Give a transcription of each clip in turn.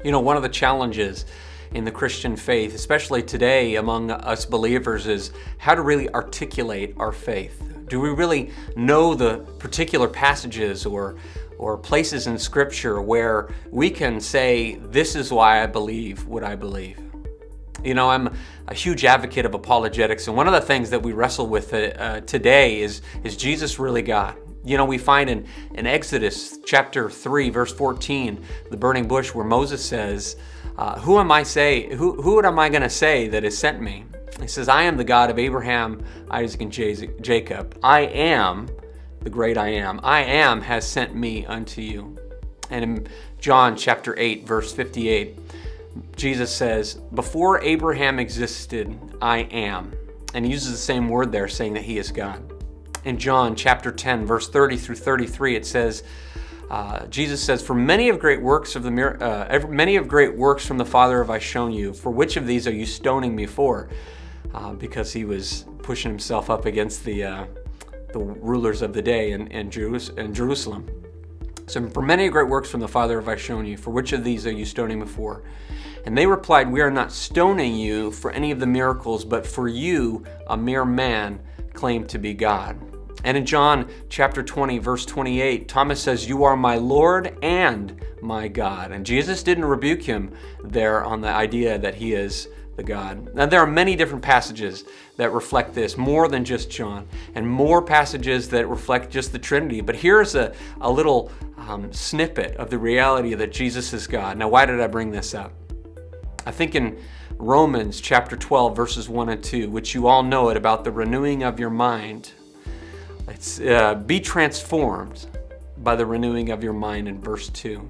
You know, one of the challenges in the Christian faith, especially today among us believers, is how to really articulate our faith. Do we really know the particular passages or places in Scripture where we can say, this is why I believe what I believe? You know, I'm a huge advocate of apologetics, and one of the things that we wrestle with today is Jesus really God? You know, we find in Exodus chapter 3, verse 14, the burning bush, where Moses says, who am I going to say that has sent me? He says, I am the God of Abraham, Isaac, and Jacob. I am the great I am. I am has sent me unto you. And in John chapter 8, verse 58, Jesus says, before Abraham existed, I am. And he uses the same word there, saying that he is God. In John chapter 10, verse 30 through 33, it says, Jesus says, "For many of great works from the Father have I shown you. For which of these are you stoning me for?" Because he was pushing himself up against the rulers of the day in Jerusalem. So, "For many great works from the Father have I shown you. For which of these are you stoning me for?" And they replied, "We are not stoning you for any of the miracles, but for you, a mere man, claimed to be God." And in John chapter 20, verse 28, Thomas says, "You are my Lord and my God." And Jesus didn't rebuke him there on the idea that he is the God. Now, there are many different passages that reflect this, more than just John, and more passages that reflect just the Trinity. But here's a little snippet of the reality that Jesus is God. Now, why did I bring this up? I think in Romans chapter 12, verses 1 and 2, which you all know it, about the renewing of your mind. It's be transformed by the renewing of your mind in verse 2.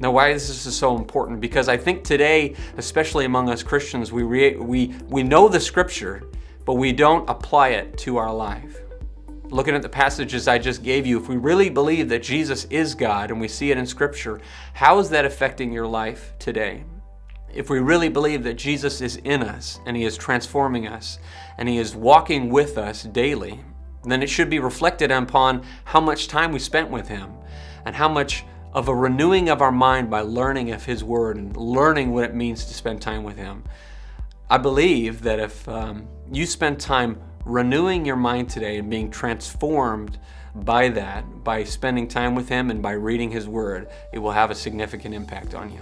Now, why this is so important? Because I think today, especially among us Christians, we know the Scripture, but we don't apply it to our life. Looking at the passages I just gave you, if we really believe that Jesus is God and we see it in Scripture, how is that affecting your life today? If we really believe that Jesus is in us and he is transforming us and he is walking with us daily, then it should be reflected upon how much time we spent with him and how much of a renewing of our mind by learning of his word and learning what it means to spend time with him. I believe that if you spend time renewing your mind today and being transformed by that, by spending time with him and by reading his word, it will have a significant impact on you.